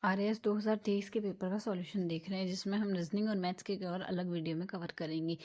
RAS 2023 के paper का solution देख रहे हैं, जिसमें हम रीजनिंग और मैथ्स के कवर अलग वीडियो में कवर करेंगे।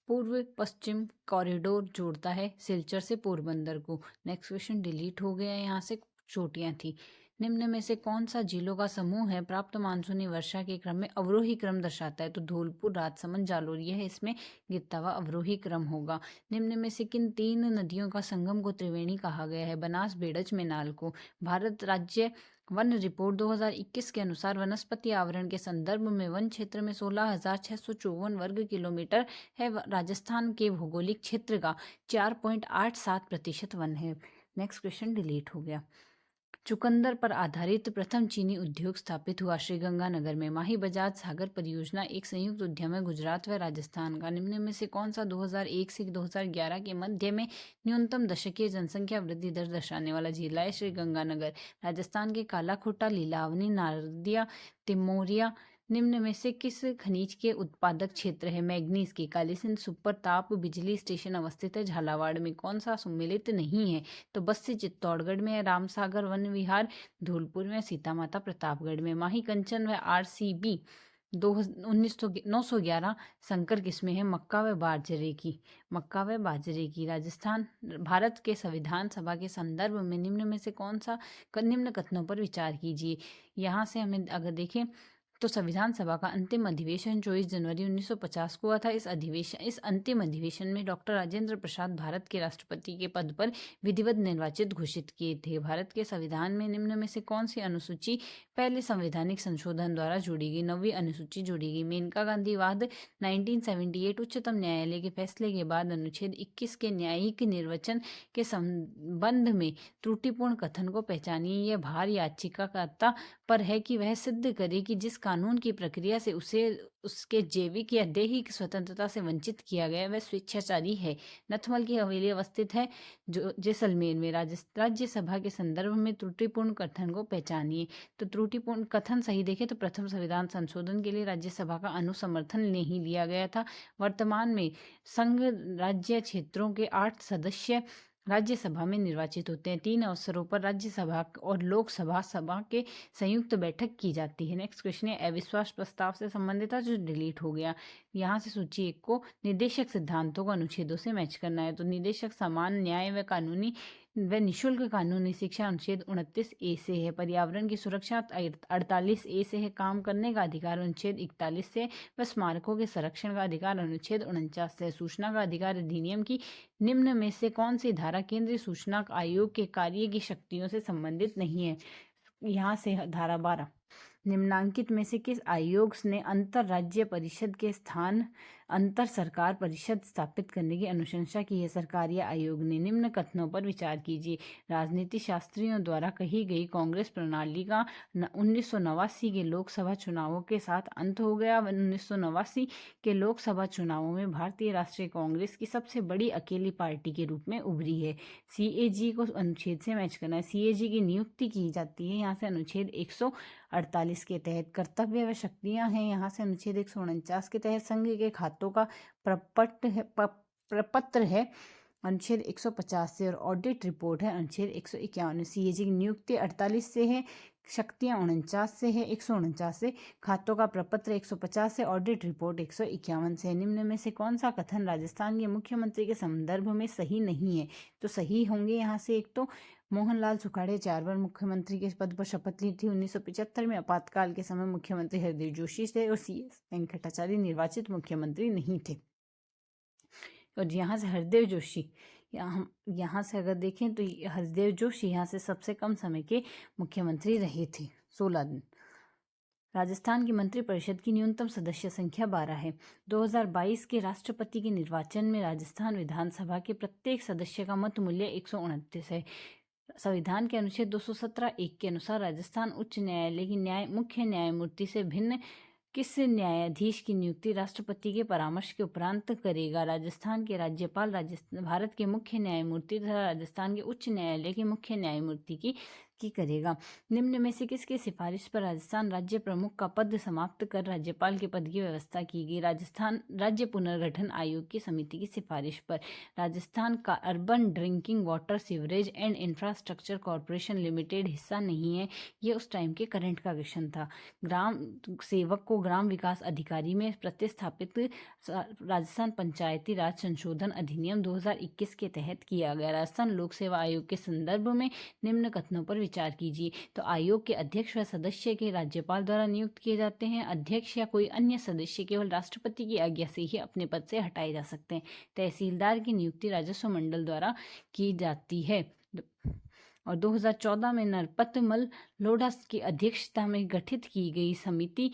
पूर्व पश्चिम कॉरिडोर जोड़ता है सिलचर से पोरबंदर को। नेक्स्ट क्वेश्चन डिलीट हो गया, यहाँ से चोटियां थी। निम्न में से कौन सा जिलों का समूह है प्राप्त मानसूनी वर्षा के क्रम में अवरोही क्रम दर्शाता है? तो धौलपुर, राजसमंद, जालोर, यह इसमें गिरता हुआ अवरोही क्रम होगा। निम्न में से किन तीन नदियों का संगम को त्रिवेणी कहा गया है? बनास, बेड़ज, मैनाल को। भारत राज्य वन रिपोर्ट 2021 के अनुसार वनस्पति आवरण के संदर्भ में वन क्षेत्र में 16,654 वर्ग किलोमीटर है। राजस्थान के भौगोलिक क्षेत्र का 4.87% वन है। नेक्स्ट क्वेश्चन डिलीट हो गया। चुकंदर पर आधारित प्रथम चीनी उद्योग स्थापित हुआ श्रीगंगानगर में। माही बजाज सागर परियोजना एक संयुक्त उद्यम है गुजरात व राजस्थान का। निम्न में से कौन सा 2001 से 2011 के मध्य में न्यूनतम दशकीय जनसंख्या वृद्धि दर दर्शाने वाला जिला है? श्रीगंगानगर। राजस्थान के कालाखोटा, लीलावनी, नारदिया, तिमोरिया निम्न में से किस खनिज के उत्पादक क्षेत्र है? मैग्नीज की। कालीसिंध सुपर ताप बिजली स्टेशन अवस्थित है झालावाड़ में। कौन सा सम्मिलित नहीं है? तो बस्सी चित्तौड़गढ़ में, रामसागर वन विहार धौलपुर में, सीता माता प्रतापगढ़ में। माही कंचन व आरसीबी 911 संकर किस्में हैं मक्का व बाजरे की। मक्का व बाजरे की। राजस्थान भारत के संविधान सभा के संदर्भ में निम्न में से कौन सा निम्न कथनों पर विचार कीजिए। यहाँ से हमें अगर देखें तो संविधान सभा का अंतिम अधिवेशन 24 जनवरी 1950 को हुआ था। इस अंतिम अधिवेशन में डॉक्टर राजेंद्र प्रसाद भारत के राष्ट्रपति के पद पर विधिवत निर्वाचित घोषित किए थे। भारत के संविधान में निम्न में से कौन सी अनुसूची पहले संवैधानिक संशोधन द्वारा जोड़ी गई? 9वीं अनुसूची जोड़ी गई। मेनका गांधी वाद 1978 उच्चतम न्यायालय के फैसले के बाद अनुच्छेद 21 के न्यायिक निर्वचन के संबंध में त्रुटिपूर्ण कथन को पहचानिए। यह भार याचिकाकर्ता पर है कि वह सिद्ध करे कि जिस कानून की प्रक्रिया से उसे उसके जैविक या दैहिक स्वतंत्रता से वंचित किया गया वह स्वेच्छाचारी है। नथमल की हवेली अवस्थित है जो जैसलमेर में। राज्यसभा के संदर्भ में त्रुटिपूर्ण कथन को पहचानिए। तो त्रुटिपूर्ण कथन सही देखें तो प्रथम संविधान संशोधन के लिए राज्यसभा का अनुसमर्थन नहीं लिया गया था। वर्तमान में संघ राज्य क्षेत्रों के 8 सदस्य राज्यसभा में निर्वाचित होते हैं। 3 अवसरों पर राज्यसभा और लोकसभा सभा के संयुक्त बैठक की जाती है। नेक्स्ट क्वेश्चन है अविश्वास प्रस्ताव से संबंधित था जो डिलीट हो गया। यहाँ से सूची 1 को निर्देशक सिद्धांतों को अनुच्छेदों से मैच करना है। तो निर्देशक समान न्याय व कानूनी व निःशुल्क कानूनी शिक्षा अनुच्छेद 29A से है। पर्यावरण की सुरक्षा 48A से है। काम करने का अधिकार अनुच्छेद 41 से व स्मारकों के संरक्षण का अधिकार अनुच्छेद 49 से। सूचना का अधिकार अधिनियम की निम्न में से कौन सी धारा केंद्रीय सूचना आयोग के कार्य की शक्तियों से संबंधित नहीं है? यहाँ से धारा 12। निम्नांकित में से किस आयोग ने अंतर राज्य परिषद के स्थान अंतर सरकार परिषद स्थापित करने की अनुशंसा की है? सरकारीय आयोग ने। निम्न कथनों पर विचार कीजिए। राजनीति शास्त्रियों द्वारा कही गई कांग्रेस प्रणाली का 1989 के लोकसभा चुनावों के साथ अंत हो गया। 1989 के लोकसभा चुनावों में भारतीय राष्ट्रीय कांग्रेस की सबसे बड़ी अकेली पार्टी के रूप में उभरी है। CAG को अनुच्छेद से मैच करना है। CAG की नियुक्ति की जाती है यहाँ से अनुच्छेद 148 के तहत। कर्तव्य व शक्तियां हैं यहाँ से अनुच्छेद 149 के तहत। संघ के खातों का प्रपत्र है अनुच्छेद 150 से और ऑडिट रिपोर्ट है अनुच्छेद 151। CAG की नियुक्ति 48 से है, शक्तियां 49 से है, 149 से। खातों का प्रपत्र 150 से, ऑडिट रिपोर्ट 151 से। निम्न में से कौन सा कथन राजस्थान के मुख्यमंत्री के संदर्भ में सही नहीं है? तो सही होंगे यहाँ से एक तो मोहनलाल सुखाड़े 4 बार मुख्यमंत्री के पद पर शपथ ली थी। 1975 में आपातकाल के समय मुख्यमंत्री हरदेव जोशी थे और CS वेंकटाचार्य निर्वाचित मुख्यमंत्री नहीं थे। और यहाँ से हरदेव जोशी यहाँ से अगर देखें तो हरदेव जोशी यहाँ से सबसे कम समय के मुख्यमंत्री रहे थे, 16 दिन। राजस्थान की मंत्रिपरिषद की न्यूनतम सदस्य संख्या 12 है। 2022 के राष्ट्रपति के निर्वाचन में राजस्थान विधानसभा के प्रत्येक सदस्य का मत मूल्य 129 है। संविधान के अनुच्छेद 217(1) के अनुसार राजस्थान उच्च न्यायालय की मुख्य न्यायमूर्ति से भिन्न किस न्यायाधीश की नियुक्ति राष्ट्रपति के परामर्श के उपरांत करेगा? राजस्थान के राज्यपाल भारत के मुख्य न्यायमूर्ति तथा राजस्थान के उच्च न्यायालय के मुख्य न्यायमूर्ति की किसकी करेगा? निम्न में से किसकी सिफारिश पर राजस्थान राज्य प्रमुख का पद समाप्त कर राज्यपाल के पद की व्यवस्था की गई? राजस्थान राज्य पुनर्गठन आयोग की समिति की सिफारिश पर। राजस्थान का urban drinking water sewerage and infrastructure corporation limited हिस्सा नहीं है। ये उस टाइम के करंट का क्वेश्चन था। ग्राम सेवक को ग्राम विकास अधिकारी में प्रतिस्थापित राजस्थान पंचायती राज संशोधन अधिनियम 2021 के तहत किया गया। राजस्थान लोक सेवा आयोग के संदर्भ में निम्न कथनों पर विचार कीजिए। तो आयोग के अध्यक्ष व सदस्य के राज्यपाल द्वारा नियुक्त किए जाते हैं। अध्यक्ष या कोई अन्य सदस्य केवल राष्ट्रपति की आज्ञा से ही अपने पद से हटाए जा सकते हैं। तहसीलदार की नियुक्ति राजस्व मंडल द्वारा की जाती है। और 2014 में नरपत मल लोढ़ा की अध्यक्षता में गठित की गई समिति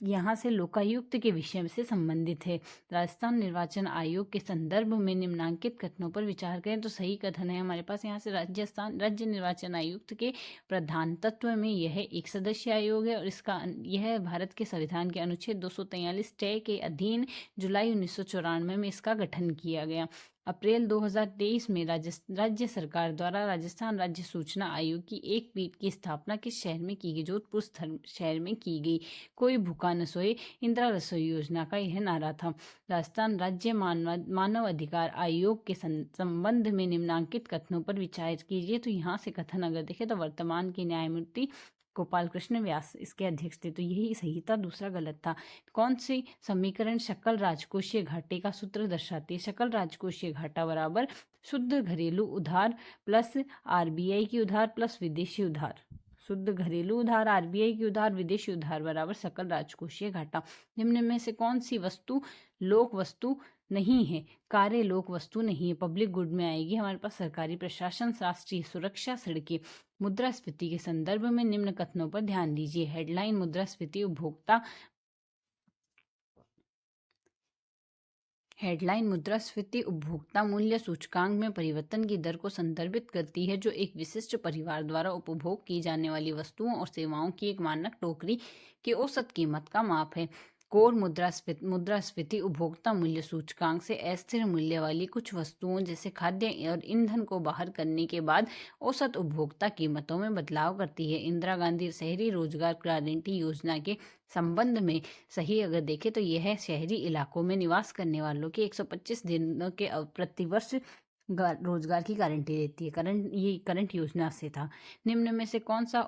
यहाँ से लोकायुक्त के विषय से संबंधित है। राजस्थान निर्वाचन आयोग के संदर्भ में निम्नांकित कथनों पर विचार करें तो सही कथन है हमारे पास यहाँ से राजस्थान राज्य निर्वाचन आयुक्त के प्रधान तत्व में यह एक सदस्य आयोग है और इसका यह भारत के संविधान के अनुच्छेद 243 टय के अधीन जुलाई 1994 में इसका गठन किया गया। अप्रैल 2023 में राज्य सरकार द्वारा राजस्थान राज्य सूचना आयोग की एक पीठ की स्थापना किस शहर में की गई? जोधपुर शहर में की गई। कोई भूखा न सोए इंदिरा रसोई योजना का यह नारा था। राजस्थान राज्य मानव अधिकार आयोग के संबंध में निम्नांकित कथनों पर विचार कीजिए। तो यहाँ से कथन अगर देखें तो वर्तमान के न्यायमूर्ति गोपाल कृष्ण व्यास इसके अध्यक्ष थे। तो यही सही था, दूसरा गलत था। कौन सी समीकरण सकल राजकोषीय घाटे का सूत्र दर्शाती है? सकल राजकोषीय घाटा बराबर शुद्ध घरेलू उधार प्लस आरबीआई की उधार प्लस विदेशी उधार। शुद्ध घरेलू उधार, आरबीआई की उधार, विदेशी उधार बराबर सकल राजकोषीय घाटा। निम्न में से कौन सी वस्तु लोक वस्तु नहीं है? कार्य लोक वस्तु नहीं है, पब्लिक गुड में आएगी। हमारे पास सरकारी प्रशासन, राष्ट्रीय सुरक्षा, सड़कें। मुद्रास्फीति के संदर्भ में निम्न कथनों पर ध्यान दीजिए। हेडलाइन मुद्रास्फीति उपभोक्ता हेडलाइन मुद्रास्फीति उपभोक्ता मूल्य सूचकांक में परिवर्तन की दर को संदर्भित करती है जो एक विशिष्ट परिवार द्वारा उपभोग की जाने वाली वस्तुओं और सेवाओं की एक मानक टोकरी की औसत कीमत का माप है। कोर मुद्रास्फीति उपभोक्ता मूल्य सूचकांक से अस्थिर मूल्य वाली कुछ वस्तुओं जैसे खाद्य और ईंधन को बाहर करने के बाद औसत उपभोक्ता कीमतों में बदलाव करती है। इंदिरा गांधी शहरी रोजगार गारंटी योजना के संबंध में सही अगर देखें तो यह शहरी इलाकों में निवास करने वालों के 125 दिनों के प्रतिवर्ष रोजगार की गारंटी देती है। ये करंट योजना से था। निम्न में से कौन सा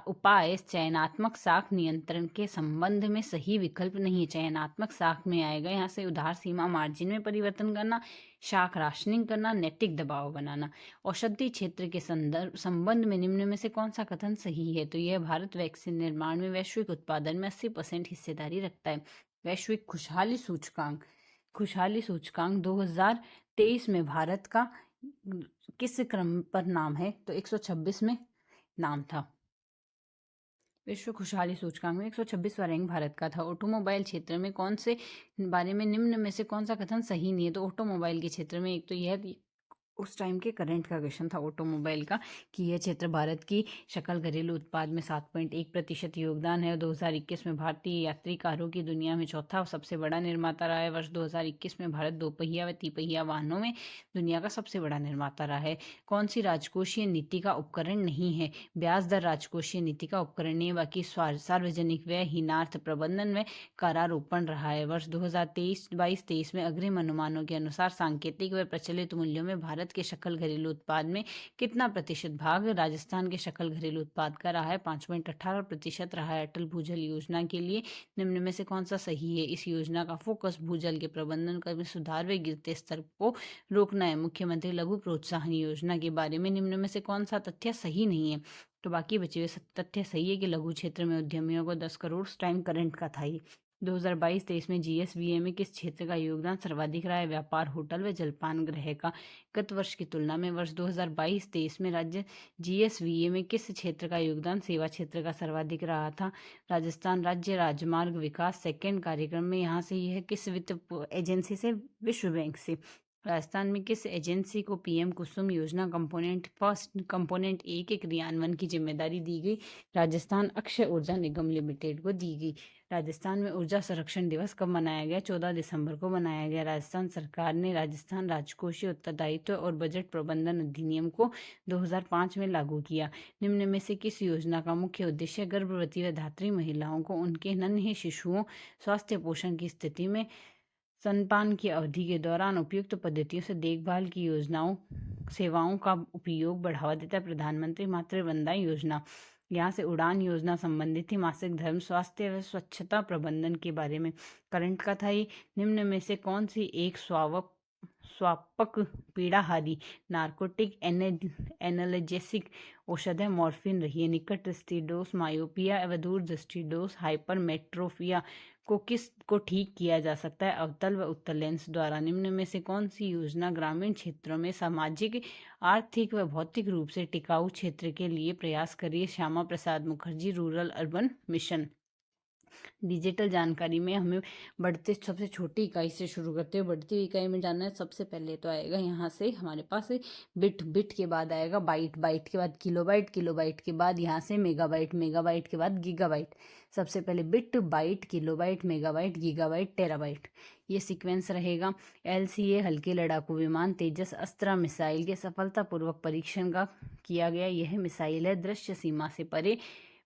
उपाय चयनात्मक साख नियंत्रण के संबंध में सही विकल्प नहीं है? चयनात्मक साख में आएगा यहाँ से उधार सीमा मार्जिन में परिवर्तन करना, शाख राशनिंग करना, नैतिक दबाव बनाना। औषधि क्षेत्र के संबंध में निम्न में से कौन सा कथन सही है? तो यह भारत वैक्सीन निर्माण में वैश्विक उत्पादन में 80% हिस्सेदारी रखता है। वैश्विक खुशहाली सूचकांक 2023 में भारत का किस क्रम पर नाम है? तो 126 में नाम था। विश्व खुशहाली सूचकांक में 126वां रैंक भारत का था। ऑटोमोबाइल क्षेत्र में कौन से बारे में निम्न में से कौन सा कथन सही नहीं है? तो ऑटोमोबाइल के क्षेत्र में एक तो यह उस टाइम के करंट का क्वेश्चन था ऑटोमोबाइल का कि यह क्षेत्र भारत की सकल घरेलू उत्पाद में 7.1% योगदान है। 2021 में भारतीय यात्री कारों की दुनिया में चौथा सबसे बड़ा निर्माता रहा है। वर्ष 2021 में भारत दोपहिया व तिपहिया वाहनों में दुनिया का सबसे बड़ा निर्माता रहा है। कौन सी राजकोषीय नीति का उपकरण नहीं है? ब्याज दर राजकोषीय नीति का उपकरण नहीं है, बाकी सार्वजनिक व्यय, हीनार्थ प्रबंधन व करारोपण रहा है। वर्ष 2022-23 में अग्रिम अनुमानों के अनुसार सांकेतिक व प्रचलित मूल्यों में भारत के सकल घरेलू उत्पाद में कितना प्रतिशत भाग राजस्थान के सकल घरेलू उत्पाद का रहा है? 5.18% रहा है। अटल भूजल योजना के लिए निम्न में से कौन सा सही है? इस योजना का फोकस भूजल के प्रबंधन में सुधार व गिरते स्तर को रोकना है। मुख्यमंत्री लघु प्रोत्साहन योजना के बारे में निम्न में से कौन सा तथ्य सही नहीं है? तो बाकी बचे हुए तथ्य सही है कि लघु क्षेत्र में उद्यमियों को 10 करोड़ टाइम करंट का था। 2022-23 में जीएसवीए में किस क्षेत्र का योगदान सर्वाधिक रहा है? व्यापार, होटल व जलपान गृह का। गत वर्ष की तुलना में वर्ष 2022-23 में राज्य जीएसवीए में किस क्षेत्र का योगदान सेवा क्षेत्र का सर्वाधिक रहा था? राजस्थान राज्य राजमार्ग विकास सेकंड कार्यक्रम में यहाँ से यह किस वित्त एजेंसी से? विश्व बैंक से। राजस्थान में किस एजेंसी को पीएम कुसुम योजना कंपोनेंट ए के क्रियान्वयन की जिम्मेदारी दी गई? राजस्थान अक्षय ऊर्जा निगम लिमिटेड को दी गई। राजस्थान में ऊर्जा संरक्षण दिवस कब मनाया गया? 14 दिसंबर को मनाया गया। राजस्थान सरकार ने राजस्थान राजकोषीय उत्तरदायित्व और बजट प्रबंधन अधिनियम को 2005 में लागू किया। निम्न में से किस योजना का मुख्य उद्देश्य गर्भवती व धात्री महिलाओं को उनके नन्हे शिशुओं स्वास्थ्य पोषण की स्थिति में स्तनपान की अवधि के दौरान उपयुक्त पद्धतियों से देखभाल की योजनाओं सेवाओं का उपयोग बढ़ावा देता है? प्रधानमंत्री मातृ वंदना योजना। यहाँ से उड़ान योजना संबंधित थी। मासिक धर्म स्वास्थ्य व स्वच्छता प्रबंधन के बारे में करंट का था ये। निम्न में से कौन सी एक स्वापक पीड़ाहारी नार्कोटिक एनाल्जेसिक औषध है? मॉर्फिन रही है। निकट दृष्टि दोष मायोपिया व दूर दृष्टि दोष हाइपरमेट्रोपिया को ठीक किया जा सकता है अवतल व उत्तल लेंस द्वारा। निम्न में से कौन सी योजना ग्रामीण क्षेत्रों में सामाजिक आर्थिक व भौतिक रूप से टिकाऊ क्षेत्र के लिए प्रयास कर रही है? Shyama Prasad Mukherjee rural urban mission. Digital जानकारी में हमें बढ़ते सबसे छोटी इकाई से शुरू करते हैं। बढ़ती हुई इकाई में जानना है, सबसे पहले तो आएगा यहाँ से हमारे पास बिट, बिट के बाद आएगा बाइट, बाइट के बाद किलोबाइट, किलोबाइट के बाद यहाँ से मेगाबाइट, मेगाबाइट के बाद गीगाबाइट। सबसे पहले bit, byte, kilobyte, megabyte, gigabyte, terabyte, ये सीक्वेंस रहेगा। LCA हल्के लड़ाकू विमान तेजस अस्त्रा मिसाइल के सफलतापूर्वक परीक्षण का किया गया। यह मिसाइल है दृश्य सीमा से परे,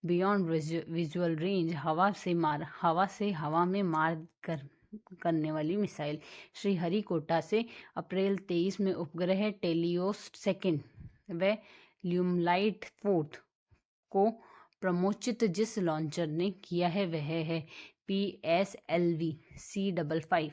बियॉन्ड विजुअल रेंज, हवा से हवा में मार करने वाली मिसाइल। श्रीहरिकोटा से अप्रैल 23 में उपग्रह टेलियोस सेकंड व ल्यूमलाइट 4 को प्रमोचित जिस लॉन्चर ने किया है वह है PSLV C55।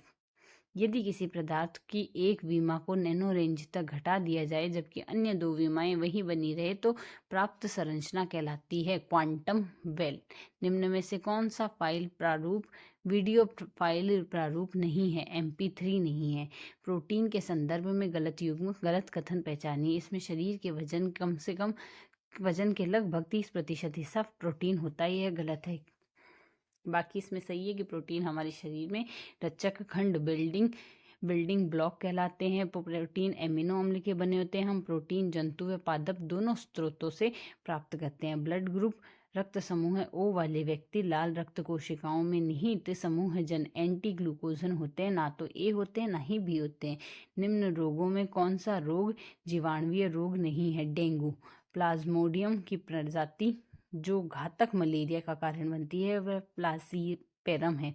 यदि किसी पदार्थ की एक विमा को नैनो रेंज तक घटा दिया जाए जबकि अन्य दो विमाएं वही बनी रहे तो प्राप्त संरचना कहलाती है क्वांटम वेल। निम्न में से कौन सा फाइल प्रारूप वीडियो फाइल प्रारूप नहीं है? MP3 नहीं है। प्रोटीन के संदर्भ में गलत युग्म गलत कथन पहचानिए। इसमें शरीर के वजन कम से कम वजन के लगभग 30% हिस्सा प्रोटीन होता है, यह गलत है। बाकी इसमें सही है कि प्रोटीन हमारे शरीर में रचक खंड बिल्डिंग ब्लॉक कहलाते हैं। प्रोटीन एमिनो अम्ल के बने होते हैं। हम प्रोटीन जंतु व पादप दोनों स्रोतों से प्राप्त करते हैं। ब्लड ग्रुप रक्त समूह O वाले व्यक्ति लाल रक्त कोशिकाओं में निहित समूह जन एंटी ग्लूकोजन होते हैं, ना तो A होते हैं ना ही B होते हैं। निम्न रोगों में कौन सा रोग जीवाणुवीय रोग नहीं है? डेंगू। प्लाज्मोडियम की प्रजाति जो घातक मलेरिया का कारण बनती है वह प्लासीपेरम है।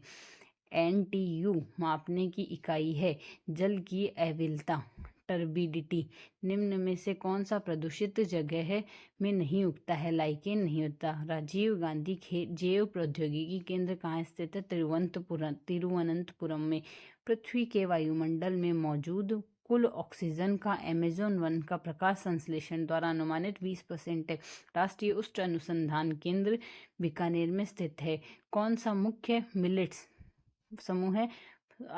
NTU मापने की इकाई है। जल की अविलता टर्बिडिटी। निम्न में से कौन सा प्रदूषित जगह में नहीं उगता है? लाइकेन नहीं उगता। राजीव गांधी जैव प्रौद्योगिकी केंद्र कहाँ स्थित है? तिरुवनंतपुरम में। पृथ्वी के वायुमंडल में मौजूद कुल ऑक्सीजन का अमेज़न 1 का प्रकाश संश्लेषण द्वारा अनुमानित 20% है। राष्ट्रीय उच्च अनुसंधान केंद्र बीकानेर में स्थित है। कौन सा मुख्य मिलेट्स समूह है?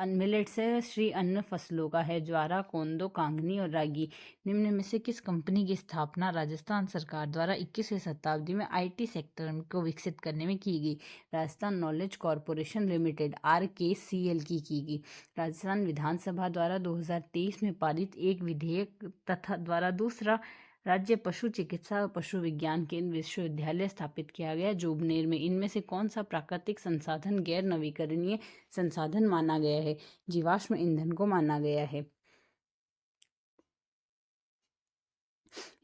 मिलेट्स से श्री अन्न फसलों का है। ज्वारा, कोंदो, कांगनी और रागी। निम्न में से किस कंपनी की स्थापना राजस्थान सरकार द्वारा 21वीं शताब्दी में IT सेक्टर को विकसित करने में की गई? Rajasthan knowledge corporation limited RKCL की गई। राजस्थान विधानसभा द्वारा 2023 में पारित एक विधेयक तथा द्वारा दूसरा राज्य पशु चिकित्सा और पशु विज्ञान केंद्र विश्वविद्यालय स्थापित किया गया जोबनेर में। इनमें से कौन सा प्राकृतिक संसाधन गैर नवीकरणीय संसाधन माना गया है? जीवाश्म ईंधन को माना गया है।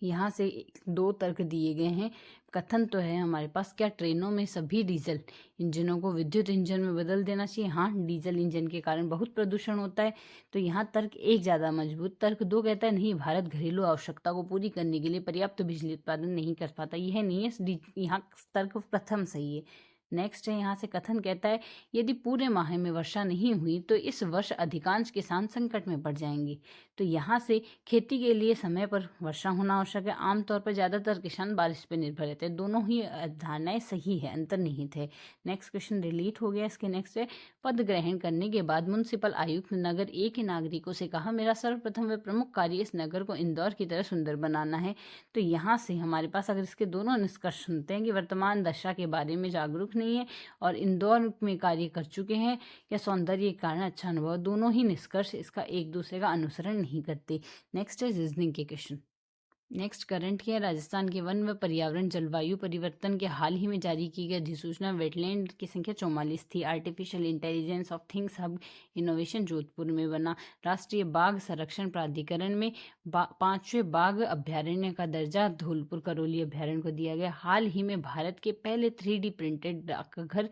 यहाँ से 2 तर्क दिए गए हैं। कथन तो है हमारे पास, क्या ट्रेनों में सभी डीजल इंजनों को विद्युत इंजन में बदल देना चाहिए? हाँ, डीजल इंजन के कारण बहुत प्रदूषण होता है। तो यहाँ तर्क 1 ज़्यादा मजबूत। तर्क 2 कहता है नहीं, भारत घरेलू आवश्यकता को पूरी करने के लिए पर्याप्त बिजली उत्पादन नहीं कर पाता। यह नहीं है, यहाँ तर्क प्रथम सही है। नेक्स्ट है यहाँ से कथन कहता है यदि पूरे माह में वर्षा नहीं हुई तो इस वर्ष अधिकांश किसान संकट में पड़ जाएंगे। तो यहाँ से खेती के लिए समय पर वर्षा होना आवश्यक है। आमतौर पर ज़्यादातर किसान बारिश पर निर्भर रहते हैं। दोनों ही धारणाएं सही है, अंतर्निहित है। नेक्स्ट क्वेश्चन डिलीट हो गया। इसके नेक्स्ट है पद ग्रहण करने के बाद म्युनिसिपल आयुक्त ने नगर A के नागरिकों से कहा मेरा सर्वप्रथम व प्रमुख कार्य इस नगर को इंदौर की तरह सुंदर बनाना है। तो यहाँ से हमारे पास अगर इसके दोनों निष्कर्ष सुनते हैं कि वर्तमान दशा के बारे में जागरूक नहीं है और इंदौर में कार्य कर चुके हैं या सौंदर्य के कारण अच्छा अनुभव, दोनों ही निष्कर्ष इसका एक दूसरे का अनुसरण नहीं करते। नेक्स्ट है रीजनिंग के क्वेश्चन। नेक्स्ट करंट क्या है, राजस्थान के वन व पर्यावरण जलवायु परिवर्तन के हाल ही में जारी की गई अधिसूचना वेटलैंड की संख्या 44 थी। Artificial intelligence of things hub innovation Jodhpur में बना। राष्ट्रीय बाघ संरक्षण प्राधिकरण में 5वें बाघ अभ्यारण्य का दर्जा धौलपुर करौली अभ्यारण्य को दिया गया। हाल ही में भारत के पहले 3D प्रिंटेड डाकघर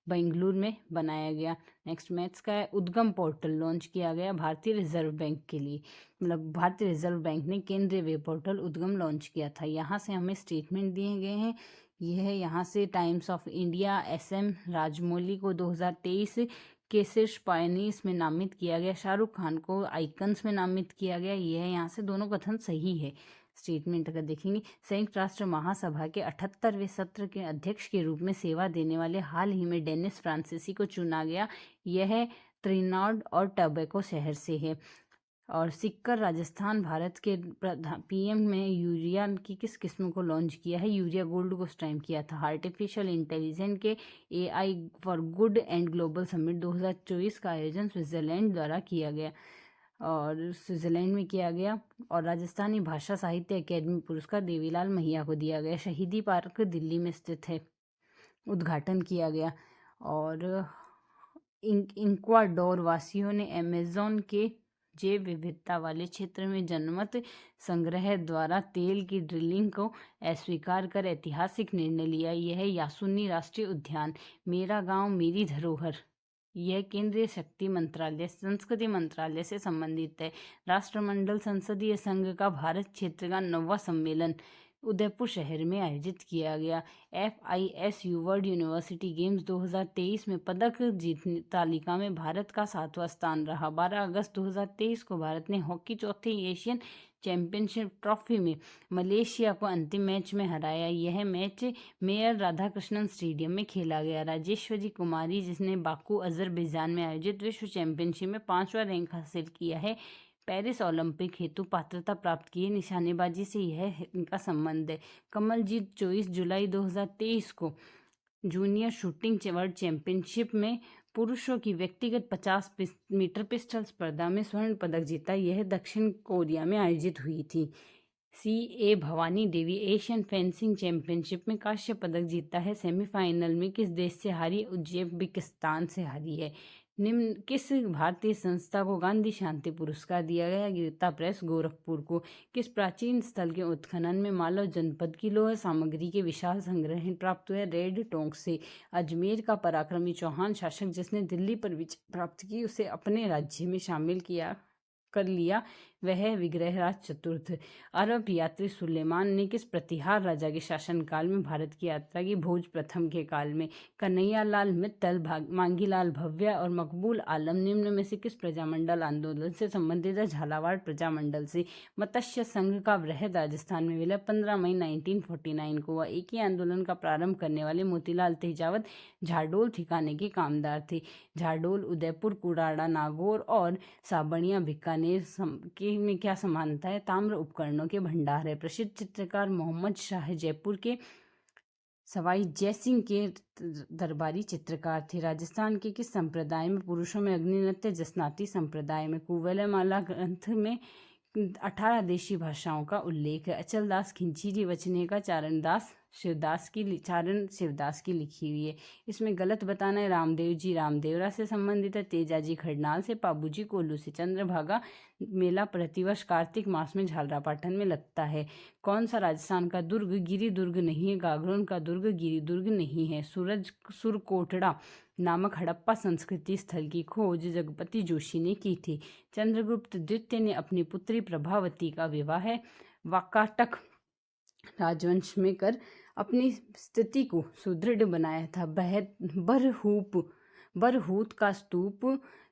बेंगलुरु में बनाया गया। नेक्स्ट मैथ्स का है, उद्गम पोर्टल लॉन्च किया गया भारतीय रिजर्व बैंक के लिए, मतलब भारतीय रिजर्व बैंक ने केंद्रीय वेब पोर्टल उद्गम लॉन्च किया था। यहाँ से हमें स्टेटमेंट दिए गए हैं, यह है यहाँ से times of India SM Rajamouli को 2023 के शीर्ष पायनियर्स में नामित किया गया, शाहरुख खान को आइकन्स में नामित किया गया। यह है यहाँ से दोनों कथन सही है। स्टेटमेंट अगर देखेंगे, संयुक्त राष्ट्र महासभा के 78वें सत्र के अध्यक्ष के रूप में सेवा देने वाले हाल ही में डेनिस फ्रांसीसी को चुना गया। यह त्रिनाड और टोबैगो शहर से है। और सिक्कर राजस्थान भारत के PM में यूरिया की किस किस्म को लॉन्च किया है, यूरिया गोल्ड को उस टाइम किया था। आर्टिफिशियल इंटेलिजेंस के AI for good and global summit 2024 का आयोजन स्विट्जरलैंड द्वारा किया गया और स्विट्जरलैंड में किया गया। और राजस्थानी भाषा साहित्य अकेडमी पुरस्कार देवीलाल महिया को दिया गया। शहीदी पार्क दिल्ली में स्थित है, उद्घाटन किया गया। और इक्वाडोर वासियों ने अमेज़न के जैव विविधता वाले क्षेत्र में जनमत संग्रह द्वारा तेल की ड्रिलिंग को अस्वीकार कर ऐतिहासिक निर्णय लिया। यह है यासुनी राष्ट्रीय उद्यान। मेरा गांव मेरी धरोहर, यह केंद्रीय शक्ति मंत्रालय संस्कृति मंत्रालय से संबंधित है। राष्ट्रमंडल संसदीय संघ का भारत क्षेत्र का 9वां सम्मेलन उदयपुर शहर में आयोजित किया गया। FISU वर्ल्ड यूनिवर्सिटी गेम्स 2023 में पदक जीतने तालिका में भारत का 7वां स्थान रहा। 12 अगस्त 2023 को भारत ने हॉकी चौथी एशियन चैंपियनशिप ट्रॉफी में मलेशिया को अंतिम मैच में हराया। यह मैच मेयर राधाकृष्णन स्टेडियम में खेला गया। राजेश्वरी कुमारी, जिसने बाकू अजरबैजान में आयोजित विश्व चैंपियनशिप में 5वां रैंक हासिल किया है, पेरिस ओलंपिक हेतु पात्रता प्राप्त की है। निशानेबाजी से यह इनका संबंध है। कमलजीत 24 जुलाई 2023 को जूनियर शूटिंग वर्ल्ड चैंपियनशिप में पुरुषों की व्यक्तिगत 50 मीटर पिस्टल स्पर्धा में स्वर्ण पदक जीता। यह दक्षिण कोरिया में आयोजित हुई थी। CA Bhavani Devi Asian fencing championship में कांस्य पदक जीता है। सेमीफाइनल में किस देश से हारी, उज्बेकिस्तान से हारी है। निम्न किस भारतीय संस्था को गांधी शांति पुरस्कार दिया गया, गीता प्रेस गोरखपुर को। किस प्राचीन स्थल के उत्खनन में मालव जनपद की लोह सामग्री के विशाल संग्रह प्राप्त हुए, रेड टोंक से। अजमेर का पराक्रमी चौहान शासक जिसने दिल्ली पर विजय प्राप्त की, उसे अपने राज्य में शामिल कर लिया, वह विग्रहराज चतुर्थ। अरब यात्री सुलेमान ने किस प्रतिहार राजा के शासनकाल में भारत की यात्रा की, भोज प्रथम के काल में। कन्हैयालाल मित्तल, मांगीलाल भव्य और मकबूल आलम निम्न में से किस प्रजामंडल आंदोलन से संबंधित है, झालावाड़ प्रजामंडल से। मत्स्य संघ का वृहद राजस्थान में विलय 15 मई 1949 को हुआ। एक ही आंदोलन का प्रारंभ करने वाले मोतीलाल तेजावत झाडोल ठिकाने के कामदार थे। झाडोल, उदयपुर, कुडाड़ा, नागौर और साबणिया बीकानेर में क्या समानता है, ताम्र उपकरणों के भंडार है। प्रसिद्ध चित्रकार मोहम्मद शाह जयपुर के सवाई जयसिंह के दरबारी चित्रकार थे। राजस्थान के किस संप्रदाय में पुरुषों में अग्नि नृत्य, जसनाती संप्रदाय में। कुवलयमाला ग्रंथ में 18 देशी भाषाओं का उल्लेख है। अचलदास खिंचीरी वचने का चारण शिवदास की लिखी हुई है। इसमें गलत बताना है। रामदेव जी रामदेवरा से संबंधित है। तेजाजी खरनाल से। पाबूजी कोल्लू से। चंद्रभागा मेला प्रतिवर्ष कार्तिक मास में झालरापाटन में लगता है। कौन सा राजस्थान का दुर्ग गिरी दुर्ग नहीं है, गागरोन का दुर्ग गिरी दुर्ग नहीं है। सुरकोटड़ा नामक हड़प्पा संस्कृति स्थल की खोज जगपति जोशी ने की थी। चंद्रगुप्त द्वितीय ने अपनी पुत्री प्रभावती का विवाह वाकाटक राजवंश में कर अपनी स्थिति को सुदृढ़ बनाया था। बरहूत का स्तूप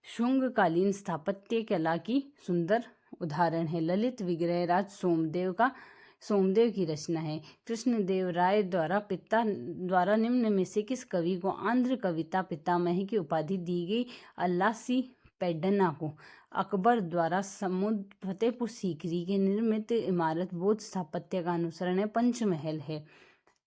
शुंगकालीन स्थापत्य कला की सुंदर उदाहरण है। ललित विग्रहराज सोमदेव की रचना है। कृष्णदेव राय द्वारा निम्न में से किस कवि को आंध्र कविता पितामह की उपाधि दी गई? अल्लासी पेड्डना को। अकबर द्वारा समुद्र फतेहपुर सीकरी के निर्मित इमारत बौद्ध स्थापत्य का अनुसरण है, पंचमहल है।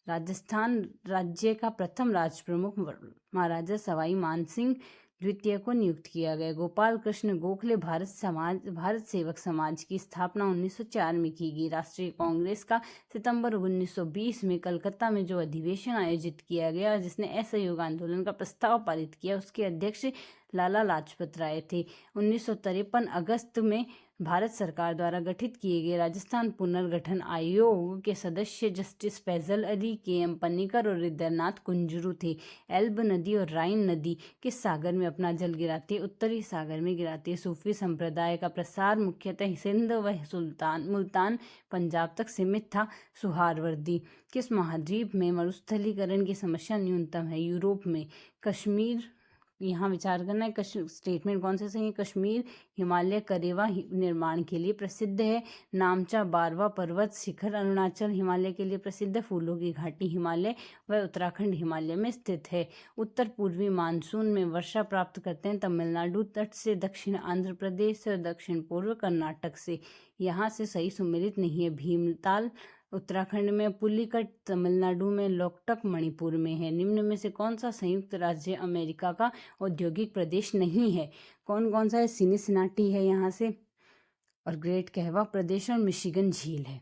राजस्थान राज्य का प्रथम राज प्रमुख महाराजा सवाई मानसिंह द्वितीय को नियुक्त किया गया। गोपाल कृष्ण गोखले भारत सेवक समाज की स्थापना 1904 में की गई। राष्ट्रीय कांग्रेस का सितंबर 1920 में कलकत्ता में जो अधिवेशन आयोजित किया गया जिसने असहयोग आंदोलन का प्रस्ताव पारित किया, उसके अध्यक्ष लाला लाजपत राय थे। 1953 अगस्त में भारत सरकार द्वारा गठित किए गए राजस्थान पुनर्गठन आयोग के सदस्य जस्टिस फैजल अली, के.एम. पन्नीकर और हृदयनाथ कुंजरू थे। एल्ब नदी और राइन नदी किस सागर में अपना जल गिराती है? उत्तरी सागर में गिराती है। सूफी संप्रदाय का प्रसार मुख्यतः सिंध व मुल्तान पंजाब तक सीमित था। सुहारवर्दी किस महाद्वीप में मरुस्थलीकरण की समस्या न्यूनतम है? यूरोप में। कश्मीर, यहाँ विचार करना है स्टेटमेंट कौन से सही है। कश्मीर हिमालय करेवा निर्माण के लिए प्रसिद्ध है। नामचा बारवा पर्वत शिखर अरुणाचल हिमालय के लिए प्रसिद्ध है। फूलों की घाटी हिमालय व उत्तराखंड हिमालय में स्थित है। उत्तर पूर्वी मानसून में वर्षा प्राप्त करते हैं तमिलनाडु तट से, दक्षिण आंध्र प्रदेश से और दक्षिण पूर्व कर्नाटक से। यहाँ से सही सुमेलित नहीं है। भीमताल उत्तराखंड में, पुलिकट तमिलनाडु में, लोकटक मणिपुर में है। निम्न में से कौन सा संयुक्त राज्य अमेरिका का औद्योगिक प्रदेश नहीं है? कौन कौन सा है? सिनसिनाटी है यहाँ से, और ग्रेट कहवा प्रदेश और मिशिगन झील है।